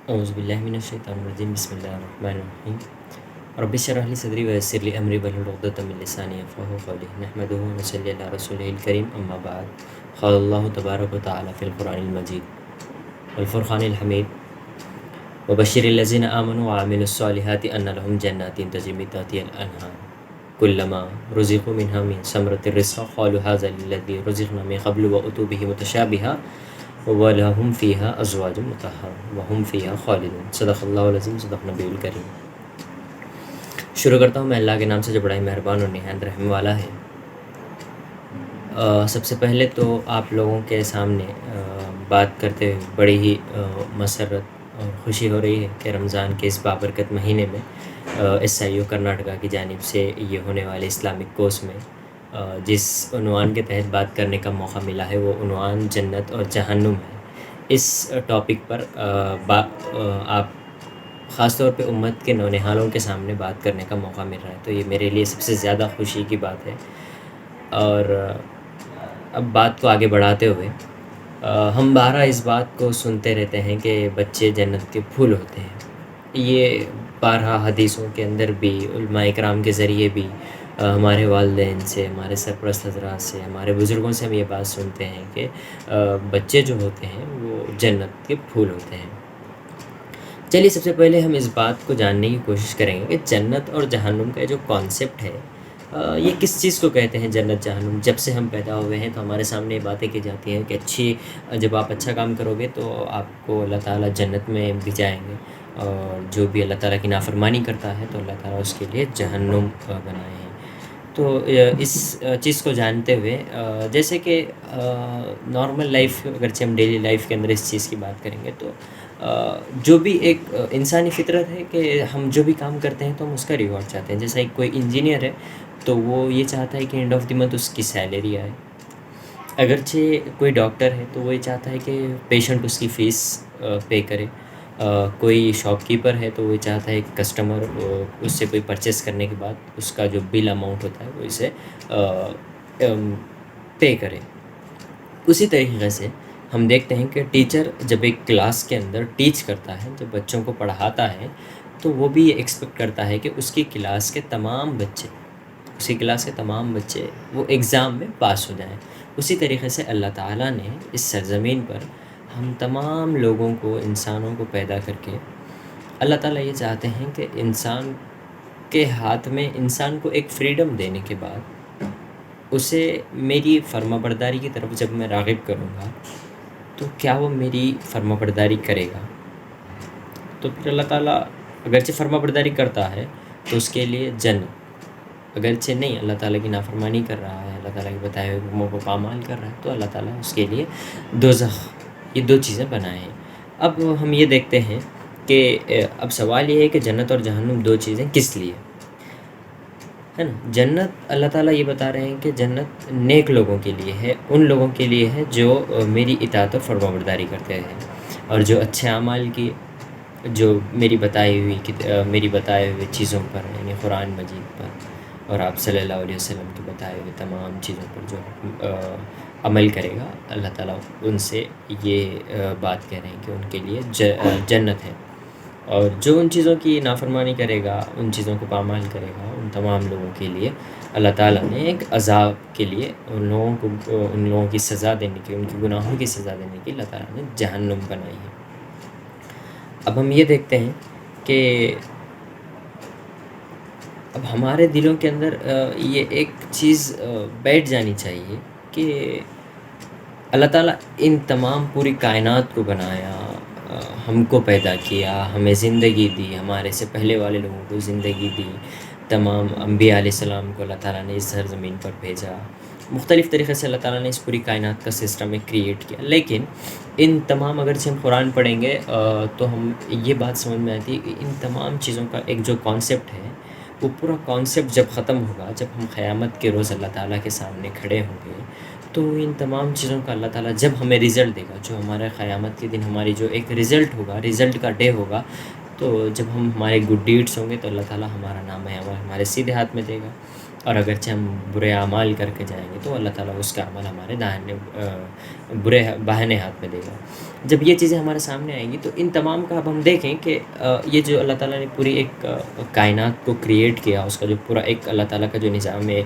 اعوذ باللہ من الشیطان الرجیم بسم اللہ الرحمن الرحیم رب اشرح لی صدری ویسر لی امری واحلل عقدۃ من لسانی یفقہوا قولی نحمدہ ونصلی علی رسولہ الکریم اما بعد قال اللہ تبارک و تعالی فی القرآن المجید والفرقان الحمید وبشر الذین آمنوا وعملوا الصالحات ان لهم جنات تجری من تحتها الانہار کلما رزقوا منها من ثمرۃ الرزق قالوا هذا الذی رزقنا من قبل واتوا به متشابہا وَلَهُمْ فِيهَا أَزْوَاجٌ مُطَهَّرَةٌ وَهُمْ فِيهَا خَالِدُونَ صدق اللہ العظیم صدق نبی الکریم۔ شروع کرتا ہوں میں اللہ کے نام سے جو بڑا ہی مہربان اور نہایت رحم والا ہے۔ سب سے پہلے تو آپ لوگوں کے سامنے بات کرتے ہوئے بڑی ہی مسرت اور خوشی ہو رہی ہے کہ رمضان کے اس بابرکت مہینے میں ایس آئی او کرناٹکا کی جانب سے یہ ہونے والے اسلامک کورس میں جس عنوان کے تحت بات کرنے کا موقع ملا ہے وہ عنوان جنت اور جہنم ہے۔ اس ٹاپک پر آپ خاص طور پہ امت کے نونہالوں کے سامنے بات کرنے کا موقع مل رہا ہے، تو یہ میرے لیے سب سے زیادہ خوشی کی بات ہے۔ اور اب بات کو آگے بڑھاتے ہوئے ہم بارہا اس بات کو سنتے رہتے ہیں کہ بچے جنت کے پھول ہوتے ہیں۔ یہ بارہا حدیثوں کے اندر بھی، علماء اکرام کے ذریعے بھی، ہمارے والدین سے، ہمارے سرپرست حضرات سے، ہمارے بزرگوں سے ہم یہ بات سنتے ہیں کہ بچے جو ہوتے ہیں وہ جنت کے پھول ہوتے ہیں۔ چلیے سب سے پہلے ہم اس بات کو جاننے کی کوشش کریں گے کہ جنت اور جہنم کا جو کانسیپٹ ہے یہ کس چیز کو کہتے ہیں جنت جہنم۔ جب سے ہم پیدا ہوئے ہیں تو ہمارے سامنے یہ باتیں کی جاتی ہیں کہ جب آپ اچھا کام کرو گے تو آپ کو اللہ تعالیٰ جنت میں بھجائیں گے، اور جو بھی اللہ تعالیٰ کی نافرمانی کرتا ہے تو اللہ تعالیٰ اس کے لیے جہنم بنائے ہیں۔ تو اس چیز کو جانتے ہوئے جیسے کہ نارمل لائف، اگرچہ ہم ڈیلی لائف کے اندر اس چیز کی بات کریں گے تو جو بھی ایک انسانی فطرت ہے کہ ہم جو بھی کام کرتے ہیں تو ہم اس کا ریوارڈ چاہتے ہیں۔ جیسا ایک کوئی انجینئر ہے تو وہ یہ چاہتا ہے کہ اینڈ آف دی منتھ اس کی سیلری آئے، اگرچہ کوئی ڈاکٹر ہے تو وہ یہ چاہتا ہے کہ پیشنٹ اس کی فیس پے کرے، کوئی شاپ کیپر ہے تو وہ چاہتا ہے کہ کسٹمر اس سے کوئی پرچیز کرنے کے بعد اس کا جو بل اماؤنٹ ہوتا ہے وہ اسے پے کرے۔ اسی طریقے سے ہم دیکھتے ہیں کہ ٹیچر جب ایک کلاس کے اندر ٹیچ کرتا ہے، جب بچوں کو پڑھاتا ہے تو وہ بھی یہ ایکسپیکٹ کرتا ہے کہ اس کی کلاس کے تمام بچے وہ ایگزام میں پاس ہو جائیں۔ اسی طریقے سے اللہ تعالیٰ نے اس سرزمین پر ہم تمام لوگوں کو، انسانوں کو پیدا کر کے اللہ تعالیٰ یہ چاہتے ہیں کہ انسان کے ہاتھ میں، انسان کو ایک فریڈم دینے کے بعد اسے میری فرما برداری کی طرف جب میں راغب کروں گا تو کیا وہ میری فرما برداری کرے گا؟ تو پھر اللہ تعالیٰ اگرچہ فرما برداری کرتا ہے تو اس کے لیے جنت، اگرچہ نہیں اللہ تعالیٰ کی نافرمانی کر رہا ہے، اللہ تعالیٰ کے بتائے ہوئے حکموں کو پامال کر رہا ہے تو اللہ تعالیٰ اس کے لیے دوزخ، یہ دو چیزیں بنائے ہیں۔ اب ہم یہ دیکھتے ہیں کہ اب سوال یہ ہے کہ جنت اور جہنم دو چیزیں کس لیے ہے نا؟ جنت اللہ تعالیٰ یہ بتا رہے ہیں کہ جنت نیک لوگوں کے لیے ہے، ان لوگوں کے لیے ہے جو میری اطاعت و فرما برداری کرتے ہیں، اور جو اچھے اعمال کی، جو میری بتائی ہوئی چیزوں پر، یعنی قرآن مجید پر اور آپ صلی اللہ علیہ وسلم کے بتائے ہوئے تمام چیزوں پر جو عمل کرے گا، اللہ تعالیٰ ان سے یہ بات کہہ رہے ہیں کہ ان کے لیے جنت ہے۔ اور جو ان چیزوں کی نافرمانی کرے گا، ان چیزوں کو پامال کرے گا، ان تمام لوگوں کے لیے اللہ تعالیٰ نے ایک عذاب کے لیے ان لوگوں کی سزا دینے کی، ان کے گناہوں کی سزا دینے کی اللہ تعالیٰ نے جہنم بنائی ہے۔ اب ہم یہ دیکھتے ہیں کہ اب ہمارے دلوں کے اندر یہ ایک چیز بیٹھ جانی چاہیے کہ اللہ تعالیٰ ان تمام پوری کائنات کو بنایا، ہم کو پیدا کیا، ہمیں زندگی دی، ہمارے سے پہلے والے لوگوں کو زندگی دی، تمام انبیاء علیہ السلام کو اللہ تعالیٰ نے اس سرزمین پر بھیجا، مختلف طریقے سے اللہ تعالیٰ نے اس پوری کائنات کا سسٹم ایک کریٹ کیا۔ لیکن ان تمام، اگرچہ ہم قرآن پڑھیں گے تو ہم یہ بات سمجھ میں آتی ہے کہ ان تمام چیزوں کا ایک جو کانسیپٹ ہے، وہ پورا کانسیپٹ جب ختم ہوگا، جب ہم قیامت کے روز اللہ تعالیٰ کے سامنے کھڑے ہوں گے تو ان تمام چیزوں کا اللہ تعالیٰ جب ہمیں رزلٹ دے گا، جو ہمارے قیامت کے دن ہماری جو ایک رزلٹ ہوگا، رزلٹ کا ڈے ہوگا، تو جب ہم ہمارے گڈ ڈیڈس ہوں گے تو اللہ تعالیٰ ہمارا نام ہے ہمارے سیدھے ہاتھ میں دے گا، اور اگرچہ ہم برے اعمال کر کے جائیں گے تو اللہ تعالیٰ اس کا عمل ہمارے داہنے برے باہنے ہاتھ میں دے گا. جب یہ چیزیں ہمارے سامنے آئیں گی تو ان تمام کا اب ہم دیکھیں کہ یہ جو اللہ تعالیٰ نے پوری ایک کائنات کو کریٹ کیا، اس کا جو پورا ایک اللہ تعالیٰ کا جو نظام ہے،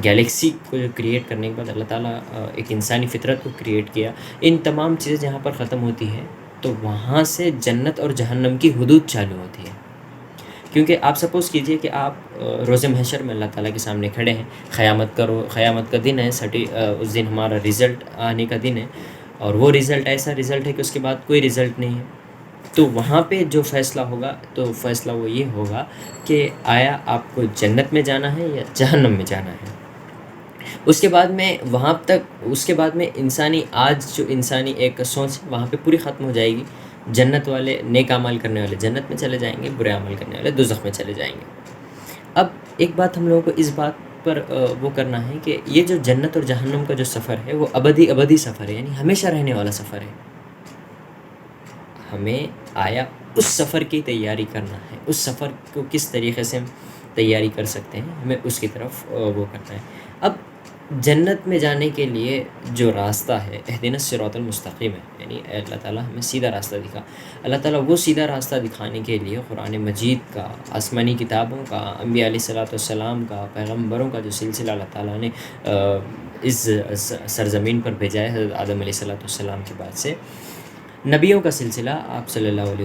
گیلیکسی کو جو کریٹ کرنے کے بعد اللہ تعالیٰ ایک انسانی فطرت کو کریٹ کیا. ان تمام چیزیں جہاں پر ختم ہوتی ہیں تو وہاں سے جنت اور جہنم کی حدود چالو ہوتی ہے. کیونکہ آپ سپوز کیجئے کہ آپ روز محشر میں اللہ تعالیٰ کے سامنے کھڑے ہیں، قیامت کا دن ہے، اس دن ہمارا رزلٹ آنے کا دن ہے، اور وہ رزلٹ ایسا رزلٹ ہے کہ اس کے بعد کوئی رزلٹ نہیں ہے. تو وہاں پہ جو فیصلہ ہوگا تو فیصلہ وہ یہ ہوگا کہ آیا آپ کو جنت میں جانا ہے یا جہنم میں جانا ہے. اس کے بعد میں انسانی ایک سوچ وہاں پہ پوری ختم ہو جائے گی. جنت والے، نیک اعمال کرنے والے جنت میں چلے جائیں گے، برے عمل کرنے والے دوزخ میں چلے جائیں گے. اب ایک بات ہم لوگوں کو اس بات پر وہ کرنا ہے کہ یہ جو جنت اور جہنم کا جو سفر ہے وہ ابدی سفر ہے، یعنی ہمیشہ رہنے والا سفر ہے. ہمیں آیا اس سفر کی تیاری کرنا ہے، اس سفر کو کس طریقے سے ہم تیاری کر سکتے ہیں، ہمیں اس کی طرف وہ کرنا ہے. اب جنت میں جانے کے لیے جو راستہ ہے، اہدنا الصراط المستقیم ہے، یعنی اللہ تعالیٰ ہمیں سیدھا راستہ دکھا. اللہ تعالیٰ وہ سیدھا راستہ دکھانے کے لیے قرآن مجید کا، آسمانی کتابوں کا، انبیاء علیہ الصلاۃ والسلام کا، پیغمبروں کا جو سلسلہ اللہ تعالیٰ نے اس سرزمین پر بھیجا ہے حضرت آدم علیہ الصلاۃ والسلام کے بعد سے، نبیوں کا سلسلہ آپ صلی اللہ علیہ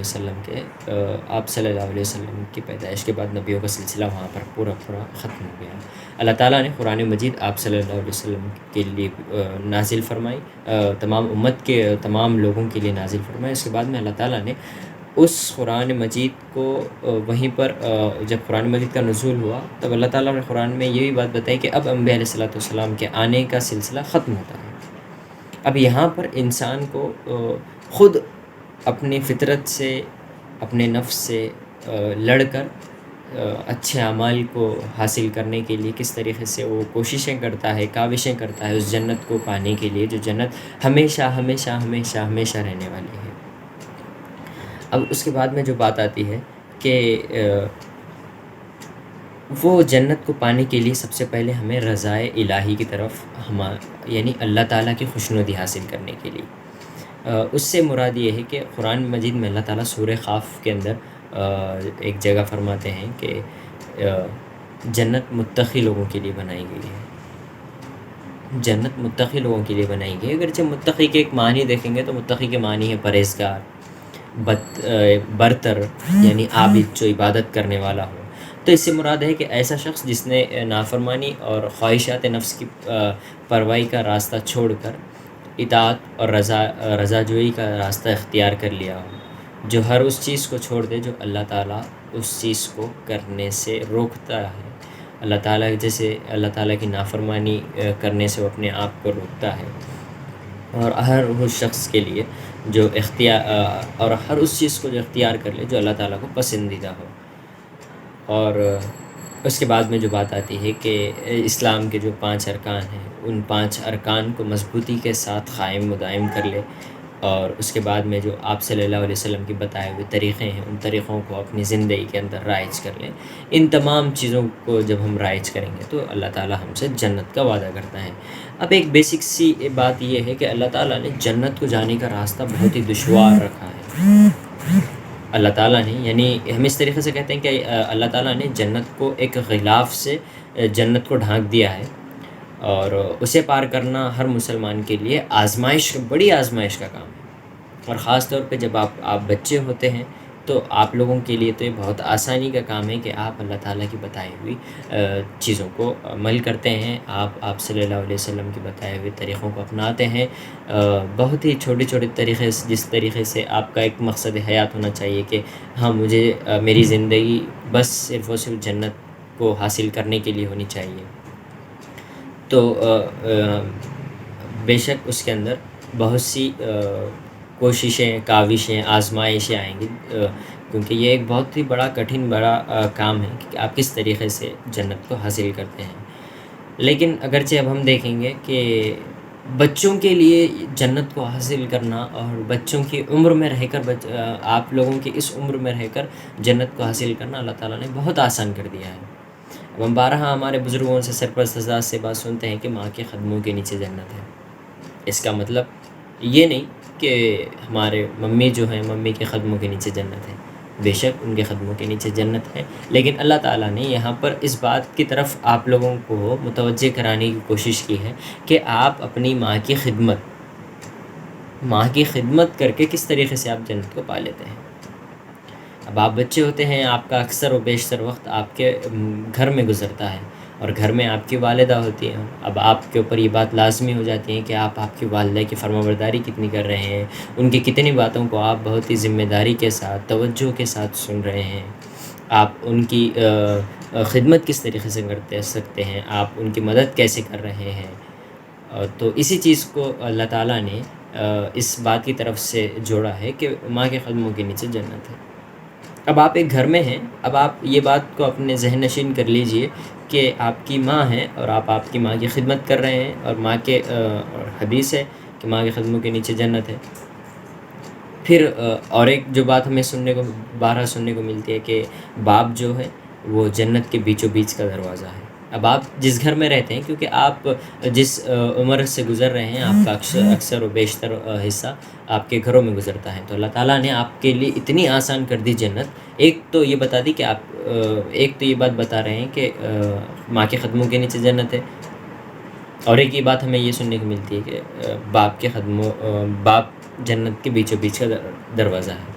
وسلم کی پیدائش کے بعد نبیوں کا سلسلہ وہاں پر پورا ختم ہو گیا. اللہ تعالیٰ نے قرآن مجید آپ صلی اللہ علیہ وسلم کے لیے نازل فرمائی، تمام امت کے تمام لوگوں کے لیے نازل فرمائی. اس کے بعد میں اللہ تعالیٰ نے اس قرآن مجید کو وہیں پر جب قرآن مجید کا نزول ہوا تب اللہ تعالیٰ نے قرآن میں یہ بھی بات بتائی کہ اب انبیاء علیہ الصلاۃ والسلام کے آنے کا سلسلہ ختم ہوتا ہے. اب یہاں پر انسان کو خود اپنی فطرت سے، اپنے نفس سے لڑ کر اچھے اعمال کو حاصل کرنے کے لیے کس طریقے سے وہ کوششیں کرتا ہے، کاوشیں کرتا ہے اس جنت کو پانے کے لیے جو جنت ہمیشہ ہمیشہ ہمیشہ ہمیشہ رہنے والی ہے. اب اس کے بعد میں جو بات آتی ہے کہ وہ جنت کو پانے کے لیے سب سے پہلے ہمیں رضائے الہی کی طرف یعنی اللہ تعالیٰ کی خوشنودی حاصل کرنے کے لیے، اس سے مراد یہ ہے کہ قرآن مجید میں اللہ تعالیٰ سورہ قاف کے اندر ایک جگہ فرماتے ہیں کہ جنت متقی لوگوں کے لیے بنائی گئی ہے. جنت متقی لوگوں کے لیے بنائی گئی ہے. اگرچہ متقی کے ایک معنی دیکھیں گے تو متقی کے معنی ہے پرہیزگار، برتر، یعنی عابد جو عبادت کرنے والا ہو. تو اس سے مراد ہے کہ ایسا شخص جس نے نافرمانی اور خواہشات نفس کی پروائی کا راستہ چھوڑ کر اطاعت اور رضا جوئی کا راستہ اختیار کر لیا ہو، جو ہر اس چیز کو چھوڑ دے جو اللہ تعالیٰ اس چیز کو کرنے سے روکتا ہے. اللہ تعالیٰ کی نافرمانی کرنے سے وہ اپنے آپ کو روکتا ہے. اور ہر اس شخص کے لیے جو اور ہر اس چیز کو جو اختیار کر لے جو اللہ تعالیٰ کو پسندیدہ ہو. اور اس کے بعد میں جو بات آتی ہے کہ اسلام کے جو 5 ارکان ہیں ان 5 ارکان کو مضبوطی کے ساتھ قائم و دائم کر لے، اور اس کے بعد میں جو آپ صلی اللہ علیہ وسلم کی بتائے ہوئے طریقے ہیں ان طریقوں کو اپنی زندگی کے اندر رائج کر لیں. ان تمام چیزوں کو جب ہم رائج کریں گے تو اللہ تعالیٰ ہم سے جنت کا وعدہ کرتا ہے. اب ایک بیسک سی بات یہ ہے کہ اللہ تعالیٰ نے جنت کو جانے کا راستہ بہت ہی دشوار رکھا ہے. اللہ تعالیٰ نے، یعنی ہم اس طریقے سے کہتے ہیں کہ اللہ تعالیٰ نے جنت کو ایک غلاف سے جنت کو ڈھانک دیا ہے، اور اسے پار کرنا ہر مسلمان کے لیے بڑی آزمائش کا کام ہے. اور خاص طور پہ جب آپ بچے ہوتے ہیں تو آپ لوگوں کے لیے تو یہ بہت آسانی کا کام ہے کہ آپ اللہ تعالیٰ کی بتائی ہوئی چیزوں کو عمل کرتے ہیں. آپ صلی اللہ علیہ وسلم کی بتائے ہوئے طریقوں کو اپناتے ہیں. بہت ہی چھوٹے چھوٹے طریقے سے، جس طریقے سے آپ کا ایک مقصد حیات ہونا چاہیے کہ ہاں مجھے میری زندگی بس صرف اور صرف جنت کو حاصل کرنے کے لیے ہونی چاہیے. تو بے شک اس کے اندر بہت سی کوششیں، کاوشیں، آزمائشیں آئیں گی، کیونکہ یہ ایک بہت ہی بڑا کام ہے کہ آپ کس طریقے سے جنت کو حاصل کرتے ہیں. لیکن اگرچہ اب ہم دیکھیں گے کہ بچوں کے لیے جنت کو حاصل کرنا اور بچوں کی عمر میں رہ کر آپ لوگوں کی اس عمر میں رہ کر جنت کو حاصل کرنا اللہ تعالیٰ نے بہت آسان کر دیا ہے. اب ہم بارہا ہمارے بزرگوں سے سرپرست حضرات سے بات سنتے ہیں کہ ماں کے قدموں کے نیچے جنت ہے۔ اس کا مطلب یہ نہیں کہ ہمارے ممی جو ہیں ممی کے قدموں کے نیچے جنت ہے، بے شک ان کے قدموں کے نیچے جنت ہے، لیکن اللہ تعالیٰ نے یہاں پر اس بات کی طرف آپ لوگوں کو متوجہ کرانے کی کوشش کی ہے کہ آپ اپنی ماں کی خدمت کر کے کس طریقے سے آپ جنت کو پا لیتے ہیں۔ اب آپ بچے ہوتے ہیں، آپ کا اکثر و بیشتر وقت آپ کے گھر میں گزرتا ہے، اور گھر میں آپ کی والدہ ہوتی ہیں۔ اب آپ کے اوپر یہ بات لازمی ہو جاتی ہے کہ آپ کی والدہ کی فرمانبرداری کتنی کر رہے ہیں، ان کی کتنی باتوں کو آپ بہت ہی ذمہ داری کے ساتھ توجہ کے ساتھ سن رہے ہیں، آپ ان کی خدمت کس طریقے سے کرتے سکتے ہیں، آپ ان کی مدد کیسے کر رہے ہیں۔ تو اسی چیز کو اللہ تعالیٰ نے اس بات کی طرف سے جوڑا ہے کہ ماں کے قدموں کے نیچے جنت ہے۔ اب آپ ایک گھر میں ہیں، اب آپ یہ بات کو اپنے ذہن نشین کر لیجئے کہ آپ کی ماں ہے اور آپ کی ماں کی خدمت کر رہے ہیں، اور ماں کے اور حدیث ہے کہ ماں کے قدموں کے نیچے جنت ہے۔ پھر اور ایک جو بات ہمیں بارہا سننے کو ملتی ہے کہ باپ جو ہے وہ جنت کے بیچوں بیچ کا دروازہ ہے۔ اب آپ جس گھر میں رہتے ہیں، کیونکہ آپ جس عمر سے گزر رہے ہیں، آپ کا اکثر و بیشتر حصہ آپ کے گھروں میں گزرتا ہے، تو اللہ تعالیٰ نے آپ کے لیے اتنی آسان کر دی جنت۔ ایک تو یہ بتا دی کہ ایک تو یہ بات بتا رہے ہیں کہ ماں کے قدموں کے نیچے جنت ہے، اور ایک یہ بات ہمیں یہ سننے کو ملتی ہے کہ باپ جنت کے بیچوں بیچ کا دروازہ ہے۔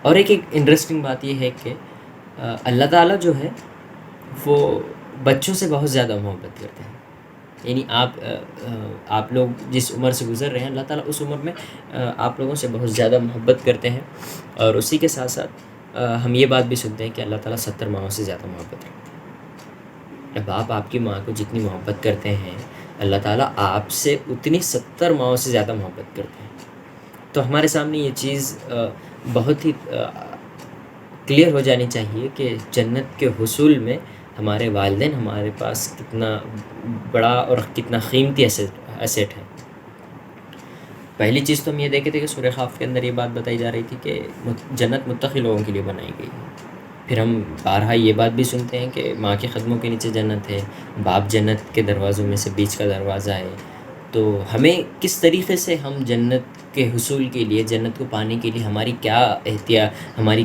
اور ایک انٹرسٹنگ بات یہ ہے کہ اللہ تعالیٰ جو ہے وہ بچوں سے بہت زیادہ محبت کرتے ہیں، یعنی آپ لوگ جس عمر سے گزر رہے ہیں، اللہ تعالیٰ اس عمر میں آپ لوگوں سے بہت زیادہ محبت کرتے ہیں، اور اسی کے ساتھ ساتھ ہم یہ بات بھی سنتے ہیں کہ اللہ تعالیٰ 70 ماؤں سے زیادہ محبت کرتے ہیں۔ اب آپ کی ماں کو جتنی محبت کرتے ہیں، اللہ تعالیٰ آپ سے اتنی 70 ماؤں سے زیادہ محبت کرتے ہیں۔ تو ہمارے سامنے یہ چیز بہت ہی کلیئر ہو جانی چاہیے کہ جنت کے حصول میں ہمارے والدین ہمارے پاس کتنا بڑا اور کتنا قیمتی ایسیٹ ہے۔ پہلی چیز تو ہم یہ دیکھے تھے کہ سورہ قاف کے اندر یہ بات بتائی جا رہی تھی کہ جنت متقی لوگوں کے لیے بنائی گئی ہے۔ پھر ہم بارہا یہ بات بھی سنتے ہیں کہ ماں کے قدموں کے نیچے جنت ہے، باپ جنت کے دروازوں میں سے بیچ کا دروازہ ہے۔ تو ہمیں کس طریقے سے ہم جنت کے حصول کے لیے، جنت کو پانے کے لیے ہماری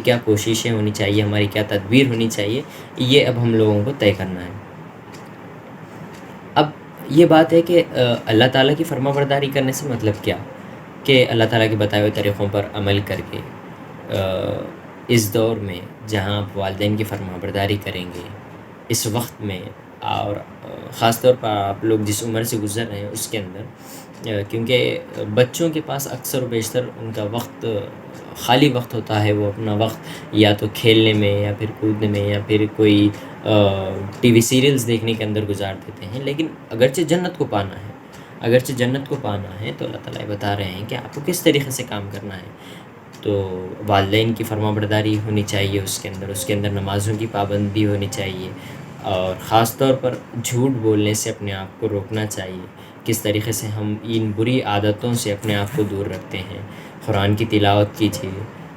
کیا کوششیں ہونی چاہیے، ہماری کیا تدبیر ہونی چاہیے، یہ اب ہم لوگوں کو طے کرنا ہے۔ اب یہ بات ہے کہ اللہ تعالیٰ کی فرمانبرداری کرنے سے مطلب کیا؟ کہ اللہ تعالیٰ کے بتائے ہوئے طریقوں پر عمل کر کے اس دور میں جہاں آپ والدین کی فرمانبرداری کریں گے، اس وقت میں، اور خاص طور پر آپ لوگ جس عمر سے گزر رہے ہیں اس کے اندر، کیونکہ بچوں کے پاس اکثر و بیشتر ان کا وقت خالی وقت ہوتا ہے، وہ اپنا وقت یا تو کھیلنے میں یا پھر کودنے میں یا پھر کوئی ٹی وی سیریلز دیکھنے کے اندر گزار دیتے ہیں۔ لیکن اگرچہ جنت کو پانا ہے تو اللہ تعالیٰ یہ بتا رہے ہیں کہ آپ کو کس طریقے سے کام کرنا ہے۔ تو والدین کی فرمانبرداری ہونی چاہیے، اس کے اندر نمازوں کی پابندی ہونی چاہیے، اور خاص طور پر جھوٹ بولنے سے اپنے آپ کو روکنا چاہیے۔ کس طریقے سے ہم ان بری عادتوں سے اپنے آپ کو دور رکھتے ہیں۔ قرآن کی تلاوت کیجیے،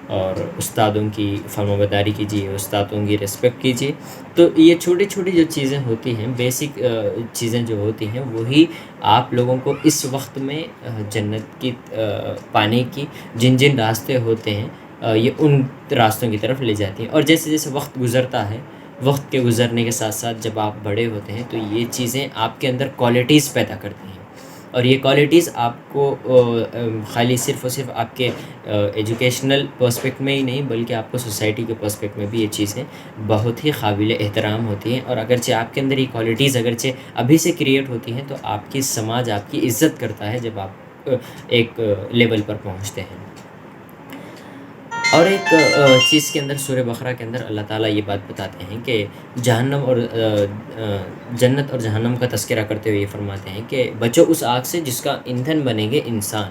اور استادوں کی فرمانبرداری کیجیے، استادوں کی رسپیکٹ کیجیے۔ تو یہ چھوٹی چھوٹی جو چیزیں ہوتی ہیں، بیسک چیزیں جو ہوتی ہیں، وہی آپ لوگوں کو اس وقت میں جنت کی پانے کی جن راستے ہوتے ہیں، یہ ان راستوں کی طرف لے جاتی ہیں۔ اور جیسے جیسے وقت گزرتا ہے، وقت کے گزرنے کے ساتھ ساتھ جب آپ بڑے ہوتے ہیں تو یہ چیزیں آپ کے اندر کوالٹیز پیدا کرتی ہیں، اور یہ کوالٹیز آپ کو خالی صرف اور صرف آپ کے ایجوکیشنل پرسپیکٹ میں ہی نہیں، بلکہ آپ کو سوسائٹی کے پرسپیکٹ میں بھی یہ چیزیں بہت ہی قابل احترام ہوتی ہیں۔ اور اگرچہ آپ کے اندر یہ کوالٹیز ابھی سے کریٹ ہوتی ہیں، تو آپ کی سماج آپ کی عزت کرتا ہے جب آپ ایک لیول پر پہنچتے ہیں۔ اور ایک چیز کے اندر سورہ بقرہ کے اندر اللہ تعالیٰ یہ بات بتاتے ہیں کہ جنت اور جہنم کا تذکرہ کرتے ہوئے یہ فرماتے ہیں کہ بچو اس آگ سے جس کا ایندھن بنیں گے انسان۔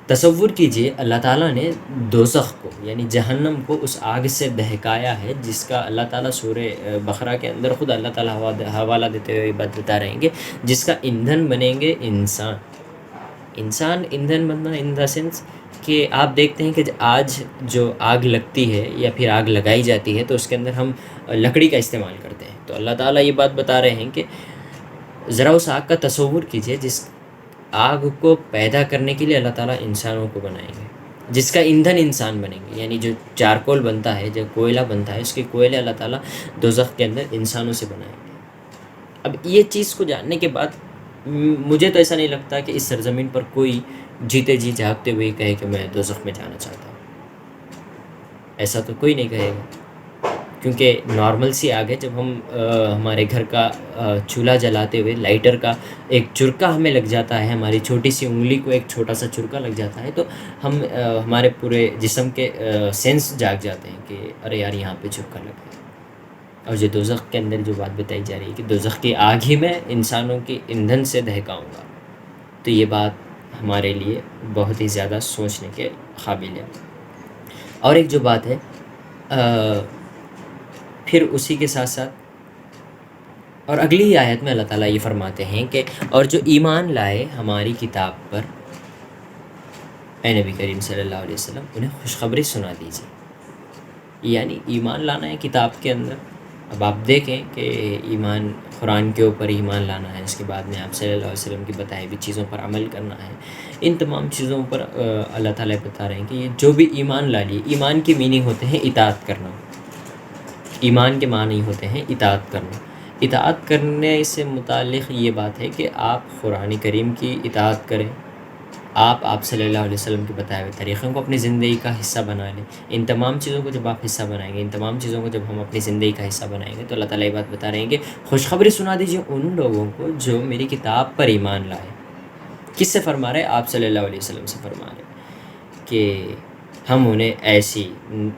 تصور کیجئے اللہ تعالیٰ نے دوزخ کو یعنی جہنم کو اس آگ سے دہکایا ہے، جس کا اللہ تعالیٰ سورہ بقرہ کے اندر خود اللہ تعالیٰ حوالہ دیتے ہوئے یہ بات بتا رہے ہیں کہ جس کا ایندھن بنیں گے انسان۔ ایندھن بننا ان دا سینس کہ آپ دیکھتے ہیں کہ آج جو آگ لگتی ہے یا پھر آگ لگائی جاتی ہے تو اس کے اندر ہم لکڑی کا استعمال کرتے ہیں. تو اللہ تعالیٰ یہ بات بتا رہے ہیں کہ ذرا اس آگ کا تصور کیجئے جس آگ کو پیدا کرنے کے لیے اللہ تعالیٰ انسانوں کو بنائیں گے، جس کا ایندھن انسان بنیں گے. یعنی جو چارکول بنتا ہے، جو کوئلہ بنتا ہے، اس کے کوئلے اللہ تعالیٰ دوزخ کے اندر انسانوں سے بنائیں گے. اب یہ چیز کو جاننے کے بعد مجھے تو ایسا نہیں لگتا کہ اس سرزمین پر کوئی جیتے جی جاگتے ہوئے کہے کہ میں دوزخ میں جانا چاہتا ہوں. ایسا تو کوئی نہیں کہے گا، کیونکہ نارمل سی آگ ہے. جب ہم ہمارے گھر کا چولہا جلاتے ہوئے لائٹر کا ایک چرکا ہمیں لگ جاتا ہے، ہماری چھوٹی سی انگلی کو ایک چھوٹا سا چرکا لگ جاتا ہے، تو ہم ہمارے پورے جسم کے سینس جاگ جاتے ہیں کہ ارے یار یہاں پہ چرکا لگ گیا. اور جو دوزخ کے اندر جو بات بتائی جا رہی ہے کہ دوزخ کی آگ ہی میں انسانوں کی ایندھن سے دہکاؤں گا، تو یہ بات ہمارے لیے بہت ہی زیادہ سوچنے کے قابل ہے. اور ایک جو بات ہے پھر اسی کے ساتھ ساتھ اور اگلی ہی آیت میں اللہ تعالیٰ یہ فرماتے ہیں کہ اور جو ایمان لائے ہماری کتاب پر، اے نبی کریم صلی اللہ علیہ وسلم انہیں خوشخبری سنا دیجیے. یعنی ایمان لانا ہے کتاب کے اندر. اب آپ دیکھیں کہ ایمان قرآن کے اوپر ایمان لانا ہے، اس کے بعد میں آپ صلی اللہ علیہ وسلم کی بتائی ہوئی چیزوں پر عمل کرنا ہے. ان تمام چیزوں پر اللہ تعالیٰ بتا رہے ہیں کہ یہ جو بھی ایمان لا لیے، ایمان کی میننگ ہوتے ہیں اطاعت کرنا. ایمان کے معنی ہوتے ہیں اطاعت کرنا. اطاعت کرنے سے متعلق یہ بات ہے کہ آپ قرآن کریم کی اطاعت کریں، آپ صلی اللہ علیہ وسلم کے بتائے ہوئے طریقوں کو اپنی زندگی کا حصہ بنا لیں. ان تمام چیزوں کو جب آپ حصہ بنائیں گے، ان تمام چیزوں کو جب ہم اپنی زندگی کا حصہ بنائیں گے، تو اللہ تعالیٰ یہ بات بتا رہے ہیں کہ خوشخبری سنا دیجیے ان لوگوں کو جو میری کتاب پر ایمان لائے. کس سے فرما رہے؟ آپ صلی اللہ علیہ وسلم سے فرما رہے کہ ہم انہیں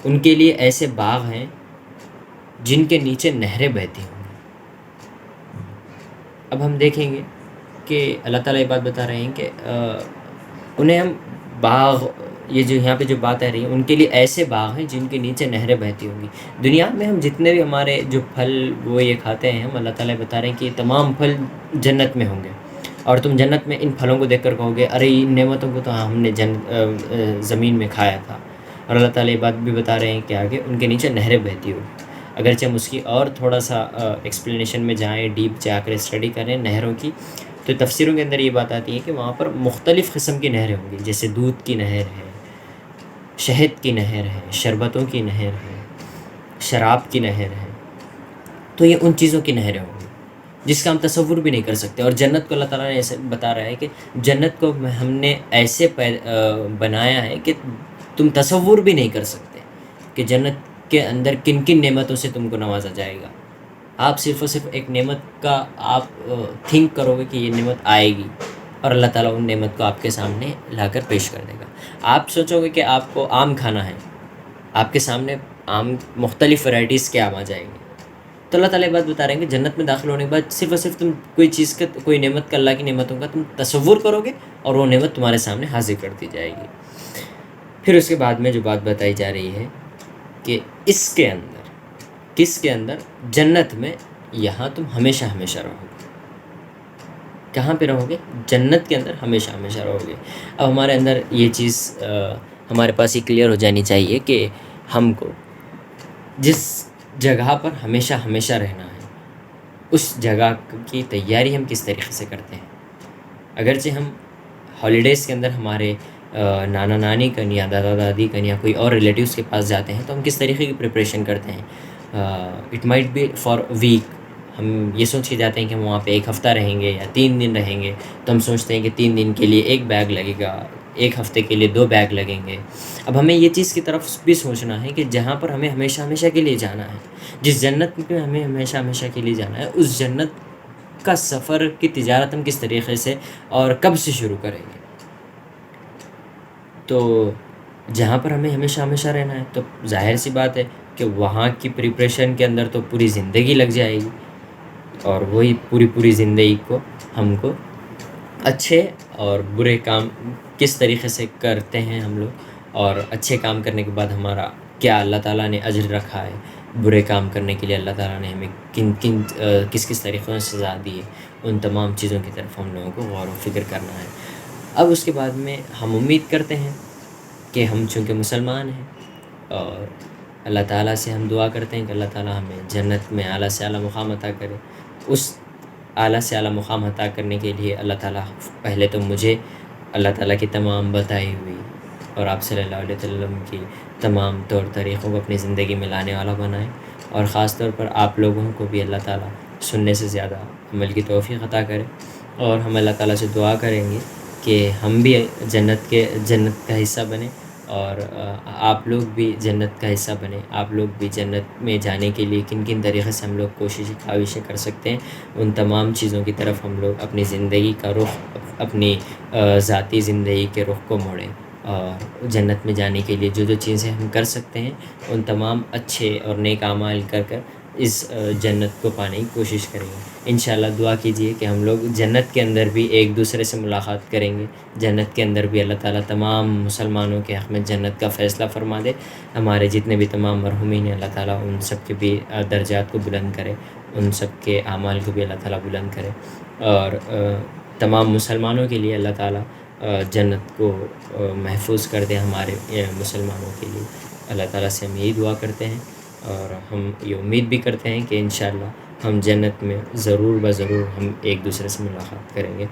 ان کے لیے ایسے باغ ہیں جن کے نیچے نہریں بہتی ہوں گی. اب ہم دیکھیں گے کہ اللہ تعالیٰ یہ بات بتا رہے ہیں کہ انہیں ہم باغ، یہ جو یہاں پہ جو بات آ رہی ہے، ان کے لیے ایسے باغ ہیں جن کے نیچے نہریں بہتی ہوں گی. دنیا میں ہم جتنے بھی ہمارے جو پھل وہ یہ کھاتے ہیں، ہم اللہ تعالیٰ بتا رہے ہیں کہ یہ تمام پھل جنت میں ہوں گے. اور تم جنت میں ان پھلوں کو دیکھ کر کہو گے ارے ان نعمتوں کو تو ہم نے زمین میں کھایا تھا. اور اللہ تعالیٰ یہ بات بھی بتا رہے ہیں کہ آگے ان کے نیچے نہریں بہتی ہوگی. اگرچہ ہم اس کی اور تھوڑا سا ایکسپلینیشن میں جائیں، ڈیپ جا کر اسٹڈی کریں نہروں کی، تو تفسیروں کے اندر یہ بات آتی ہے کہ وہاں پر مختلف قسم کی نہریں ہوں گی. جیسے دودھ کی نہر ہے، شہد کی نہر ہے، شربتوں کی نہر ہے، شراب کی نہر ہے. تو یہ ان چیزوں کی نہریں ہوں گی جس کا ہم تصور بھی نہیں کر سکتے. اور جنت کو اللہ تعالیٰ نے ایسے بتا رہا ہے کہ جنت کو ہم نے ایسے بنایا ہے کہ تم تصور بھی نہیں کر سکتے کہ جنت کے اندر کن کن نعمتوں سے تم کو نوازا جائے گا. آپ صرف اور صرف ایک نعمت کا آپ تھنک کرو گے کہ یہ نعمت آئے گی، اور اللہ تعالیٰ ان نعمت کو آپ کے سامنے لا کر پیش کر دے گا. آپ سوچو گے کہ آپ کو آم کھانا ہے، آپ کے سامنے آم مختلف ورائٹیز کے آم آ جائیں گے. تو اللہ تعالیٰ یہ بات بتا رہے ہیں کہ جنت میں داخل ہونے کے بعد صرف اور صرف تم کوئی چیز کا، کوئی نعمت کا، اللہ کی نعمتوں کا تم تصور کرو گے اور وہ نعمت تمہارے سامنے حاضر کر دی جائے گی. پھر اس کے بعد میں جو بات بتائی جا رہی ہے کہ اس کے اندر، کس کے اندر؟ جنت میں. یہاں تم ہمیشہ ہمیشہ رہو گے. کہاں پہ رہو گے؟ جنت کے اندر ہمیشہ ہمیشہ رہو گے. اب ہمارے اندر یہ چیز ہمارے پاس یہ کلیئر ہو جانی چاہیے کہ ہم کو جس جگہ پر ہمیشہ ہمیشہ رہنا ہے، اس جگہ کی تیاری ہم کس طریقے سے کرتے ہیں. اگرچہ ہم ہالیڈیز کے اندر ہمارے نانا نانی کن یا دادا دادی کن یا کوئی اور ریلیٹیوز کے پاس جاتے ہیں، تو ہم کس طریقے کی پریپریشن کرتے ہیں. It might be for week. ہم یہ سوچ کے جاتے ہیں کہ ہم وہاں پہ 1 ہفتہ رہیں گے یا 3 دن رہیں گے، تو ہم سوچتے ہیں کہ 3 دن کے لیے 1 بیگ لگے گا، 1 ہفتے کے لیے 2 بیگ لگیں گے. اب ہمیں یہ چیز کی طرف بھی سوچنا ہے کہ جہاں پر ہمیں ہمیشہ ہمیشہ کے لیے جانا ہے، جس جنت میں ہمیں ہمیشہ ہمیشہ کے لیے جانا ہے، اس جنت کا سفر کی تجارت ہم کس طریقے سے اور کب سے شروع کریں گے. تو جہاں پر ہمیں ہمیشہ ہمیشہ رہنا ہے تو ظاہر سی بات ہے کہ وہاں کی پریپریشن کے اندر تو پوری زندگی لگ جائے گی. اور وہی پوری زندگی کو ہم کو اچھے اور برے کام کس طریقے سے کرتے ہیں ہم لوگ، اور اچھے کام کرنے کے بعد ہمارا کیا اللہ تعالیٰ نے اجر رکھا ہے، برے کام کرنے کے لیے اللہ تعالیٰ نے ہمیں کس طریقوں سے سزا دی ہے، ان تمام چیزوں کی طرف ہم لوگوں کو غور و فکر کرنا ہے. اب اس کے بعد میں ہم امید کرتے ہیں کہ ہم چونکہ مسلمان ہیں، اور اللہ تعالیٰ سے ہم دعا کرتے ہیں کہ اللہ تعالیٰ ہمیں جنت میں اعلیٰ سے اعلیٰ مقام عطا کرے. اس اعلیٰ سے اعلیٰ مقام عطا کرنے کے لیے اللہ تعالیٰ پہلے تو مجھے اللہ تعالیٰ کی تمام بتائی ہوئی اور آپ صلی اللہ علیہ وسلم کی تمام طور طریقوں کو اپنی زندگی میں لانے والا بنائے، اور خاص طور پر آپ لوگوں کو بھی اللہ تعالیٰ سننے سے زیادہ عمل کی توفیق عطا کرے. اور ہم اللہ تعالیٰ سے دعا کریں گے کہ ہم بھی جنت کا حصہ بنیں، اور آپ لوگ بھی جنت کا حصہ بنیں. آپ لوگ بھی جنت میں جانے کے لیے کن کن طریقے سے ہم لوگ کاوشیں کر سکتے ہیں، ان تمام چیزوں کی طرف ہم لوگ اپنی زندگی کا رخ، اپنی ذاتی زندگی کے رخ کو موڑیں، اور جنت میں جانے کے لیے جو جو چیزیں ہم کر سکتے ہیں ان تمام اچھے اور نیک اعمال کر اس جنت کو پانے کی کوشش کریں گے. انشاءاللہ دعا کیجئے کہ ہم لوگ جنت کے اندر بھی ایک دوسرے سے ملاقات کریں گے. جنت کے اندر بھی اللہ تعالیٰ تمام مسلمانوں کے حق میں جنت کا فیصلہ فرما دے. ہمارے جتنے بھی تمام مرحومین ہیں اللہ تعالیٰ ان سب کے بھی درجات کو بلند کرے، ان سب کے اعمال کو بھی اللہ تعالیٰ بلند کرے، اور تمام مسلمانوں کے لیے اللہ تعالیٰ جنت کو محفوظ کر دے ہمارے مسلمانوں کے لیے. اللہ تعالیٰ سے ہم یہی دعا کرتے ہیں، اور ہم یہ امید بھی کرتے ہیں کہ انشاءاللہ ہم جنت میں ضرور ہم ایک دوسرے سے ملاقات کریں گے.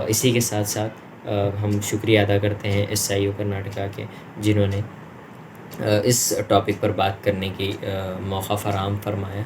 اسی کے ساتھ ساتھ ہم شکریہ ادا کرتے ہیں SIU کرناٹکا کے، جنہوں نے اس ٹاپک پر بات کرنے کی موقع فراہم فرمایا.